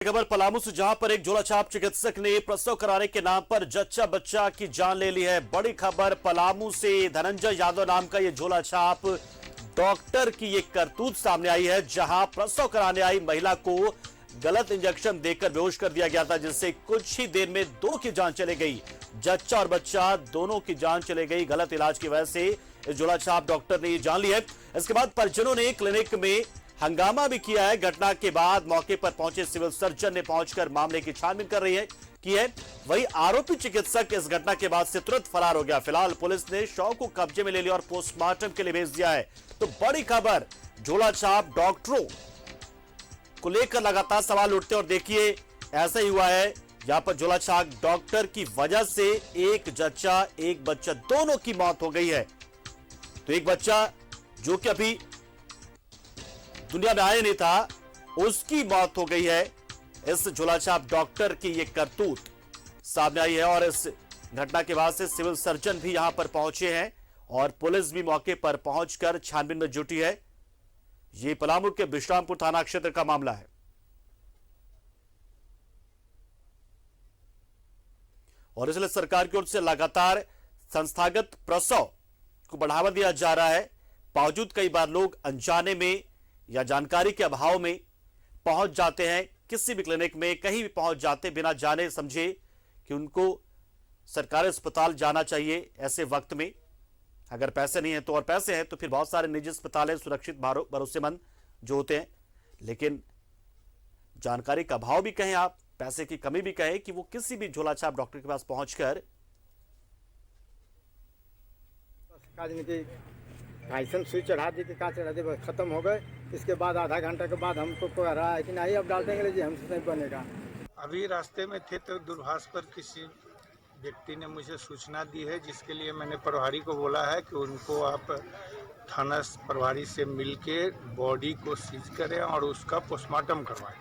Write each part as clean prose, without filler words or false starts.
खबर पलामू से, जहां पर एक झोलाछाप चिकित्सक ने प्रसव कराने के नाम पर जच्चा बच्चा की जान ले ली है। बड़ी खबर पलामू से, धनंजय यादव नाम का ये झोलाछाप डॉक्टर की ये करतूत सामने आई है, जहां प्रसव कराने आई महिला को गलत इंजेक्शन देकर बेहोश कर दिया गया था, जिससे कुछ ही देर में दोनों की जान चली गई। जच्चा और बच्चा दोनों की जान चली गई। गलत इलाज की वजह से इस झोलाछाप डॉक्टर ने ये जान ली है। इसके बाद परिजनों ने क्लिनिक में हंगामा भी किया है। घटना के बाद मौके पर पहुंचे सिविल सर्जन ने पहुंचकर मामले की छानबीन कर रही है वही आरोपी चिकित्सक इस घटना के बाद से तुरंत फरार हो गया। फिलहाल पुलिस ने शव को कब्जे में ले लिया और पोस्टमार्टम के लिए भेज दिया है। तो बड़ी खबर, झोलाछाप डॉक्टरों को लेकर लगातार सवाल उठते और देखिए ऐसा ही हुआ है। यहां पर झोलाछाप डॉक्टर की वजह से एक जच्चा एक बच्चा दोनों की मौत हो गई है। तो एक बच्चा जो कि अभी दुनिया में आया नहीं था, उसकी मौत हो गई है। इस झोलाछाप डॉक्टर की यह करतूत सामने आई है और इस घटना के बाद से सिविल सर्जन भी यहां पर पहुंचे हैं और पुलिस भी मौके पर पहुंचकर छानबीन में जुटी है। यह पलामू के विश्रामपुर थाना क्षेत्र का मामला है और इसलिए सरकार की ओर से लगातार संस्थागत प्रसव को बढ़ावा दिया जा रहा है। बावजूद कई बार लोग अनजाने में या जानकारी के अभाव में पहुंच जाते हैं, किसी भी क्लिनिक में कहीं भी पहुंच जाते बिना जाने समझे कि उनको सरकारी अस्पताल जाना चाहिए। ऐसे वक्त में अगर पैसे नहीं है तो, और पैसे हैं तो फिर बहुत सारे निजी अस्पताल हैं सुरक्षित भरोसेमंद जो होते हैं, लेकिन जानकारी का अभाव भी कहें आप, पैसे की कमी भी कहें कि वो किसी भी झोलाछाप डॉक्टर के पास पहुंचकर आइसन सुई चढ़ा दी कि कहाँ चढ़ा दी, बस खत्म हो गए। इसके बाद आधा घंटा के बाद हमको कह रहा है कि नहीं अब डाल देंगे जी, हमसे नहीं बनेगा। अभी रास्ते में थे तो दूरभाष पर किसी व्यक्ति ने मुझे सूचना दी है, जिसके लिए मैंने प्रभारी को बोला है कि उनको आप थाना प्रभारी से मिलके बॉडी को सीज करें और उसका पोस्टमार्टम करवाएं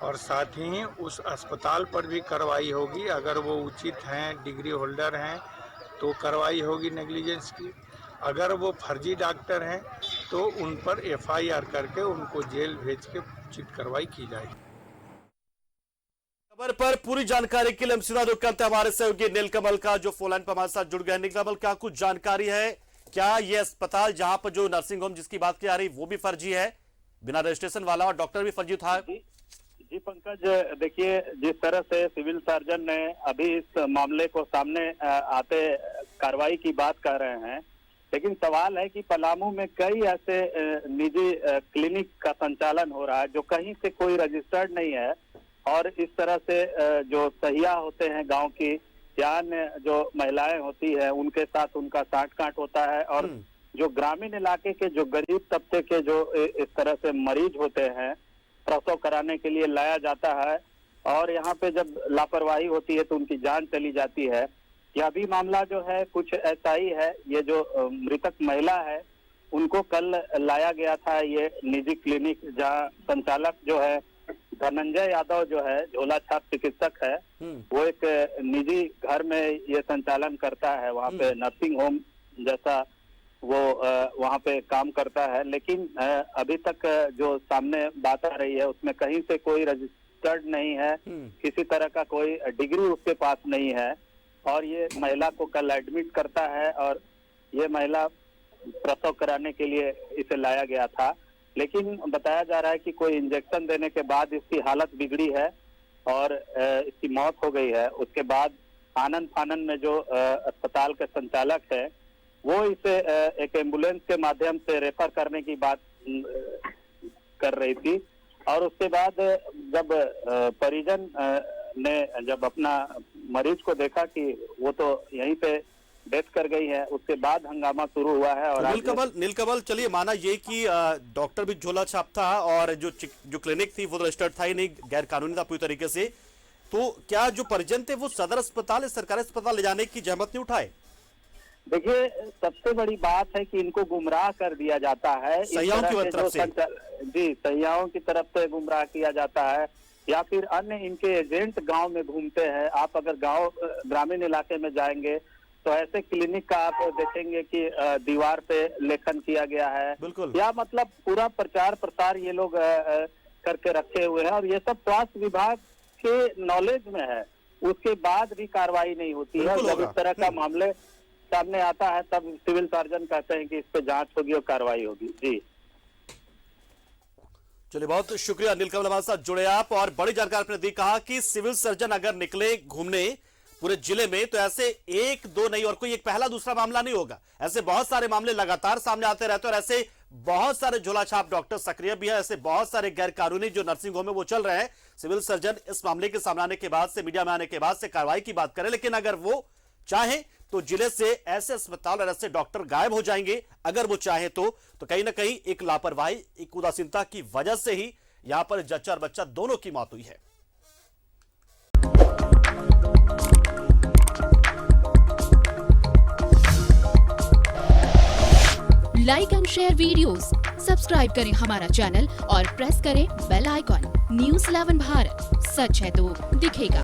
और साथ ही उस अस्पताल पर भी कार्रवाई होगी। अगर वो उचित हैं, डिग्री होल्डर हैं तो कार्रवाई होगी नेग्लिजेंस की। अगर वो फर्जी डॉक्टर हैं तो उन पर एफआईआर करके उनको जेल भेज के उचित कार्रवाई की जाएगी। खबर पर पूरी जानकारी के लिए हम सीधा रुख करते हैं हमारे सहयोगी नीलकमल का, जो फोन लाइन पर हमारे साथ जुड़ गए। नीलकमल, क्या कुछ जानकारी है? क्या ये अस्पताल जहां पर जो नर्सिंग होम जिसकी बात की जा रही वो भी फर्जी है, बिना रजिस्ट्रेशन वाला, और डॉक्टर भी फर्जी था? जी पंकज, देखिए जिस तरह से सिविल सर्जन ने अभी इस मामले को सामने आते कार्रवाई की बात कर रहे हैं, लेकिन सवाल है कि पलामू में कई ऐसे निजी क्लिनिक का संचालन हो रहा है जो कहीं से कोई रजिस्टर्ड नहीं है और इस तरह से जो सहिया होते हैं गांव की या अन्य जो महिलाएं होती है उनके साथ उनका साठ काट होता है और जो ग्रामीण इलाके के जो गरीब तबके के जो इस तरह से मरीज होते हैं प्रसव कराने के लिए लाया जाता है और यहाँ पे जब लापरवाही होती है तो उनकी जान चली जाती है। यह भी मामला जो है कुछ ऐसा ही है। ये जो मृतक महिला है उनको कल लाया गया था ये निजी क्लिनिक, जहां संचालक जो है धनंजय यादव जो है झोलाछाप चिकित्सक है, वो एक निजी घर में ये संचालन करता है, वहाँ पे नर्सिंग होम जैसा वो वहाँ पे काम करता है। लेकिन अभी तक जो सामने बात आ रही है उसमें कहीं से कोई रजिस्टर्ड नहीं है, किसी तरह का कोई डिग्री उसके पास नहीं है और ये महिला को कल एडमिट करता है और ये महिला प्रसव कराने के लिए इसे लाया गया था। लेकिन बताया जा रहा है कि कोई इंजेक्शन देने के बाद इसकी हालत बिगड़ी है और इसकी मौत हो गई है। उसके बाद आनंद फानन में जो अस्पताल के संचालक है वो इसे एक एम्बुलेंस के माध्यम से रेफर करने की बात कर रही थी और उसके बाद जब परिजन ने जब अपना मरीज को देखा कि वो तो यहीं पे डेथ कर गई है, उसके बाद हंगामा शुरू हुआ है। और नीलकमल, चलिए माना ये कि डॉक्टर भी झोलाछाप था और जो क्लिनिक थी वो रजिस्टर्ड था ही नहीं, गैर कानूनी था पूरी तरीके से, तो क्या जो परिजन थे वो सदर अस्पताल, सरकारी अस्पताल ले जाने की जहमत नहीं उठाए? देखिए सबसे बड़ी बात है कि इनको गुमराह कर दिया जाता है, सैयाओं की तरफ से। जी, सैयाओं की तरफ से गुमराह किया जाता है या फिर अन्य इनके एजेंट गांव में घूमते हैं। आप अगर गांव ग्रामीण इलाके में जाएंगे तो ऐसे क्लिनिक का आप देखेंगे कि दीवार पे लेखन किया गया है या मतलब पूरा प्रचार प्रसार ये लोग करके रखे हुए हैं और ये सब स्वास्थ्य विभाग के नॉलेज में है, उसके बाद भी कार्रवाई नहीं होती है। बिल्कुल जब होगा। इस तरह का मामले सामने आता है तब सिविल सर्जन कहते हैं कि इस पे जांच होगी और कार्रवाई होगी। जी चलिए, बहुत शुक्रिया अनिल कमल, हमारे साथ जुड़े आप और बड़ी जानकारी आपने दी। कहा कि सिविल सर्जन अगर निकले घूमने पूरे जिले में तो ऐसे एक दो नहीं और कोई एक पहला दूसरा मामला नहीं होगा, ऐसे बहुत सारे मामले लगातार सामने आते रहते हैं और ऐसे बहुत सारे झोलाछाप डॉक्टर सक्रिय भी है, ऐसे बहुत सारे गैर कानूनी जो नर्सिंग होम में वो चल रहे हैं। सिविल सर्जन इस मामले के सामने आने के बाद से, मीडिया में आने के बाद से कार्रवाई की बात करें, लेकिन अगर वो चाहे तो जिले से ऐसे अस्पताल और ऐसे डॉक्टर गायब हो जाएंगे अगर वो चाहे तो कहीं ना कहीं एक लापरवाही, एक उदासीनता की वजह से ही यहां पर जच्चा और बच्चा दोनों की मौत हुई है। Like and share videos, subscribe करें हमारा चैनल और प्रेस करें बेल आइकॉन। न्यूज़ 11 भारत, सच है तो दिखेगा।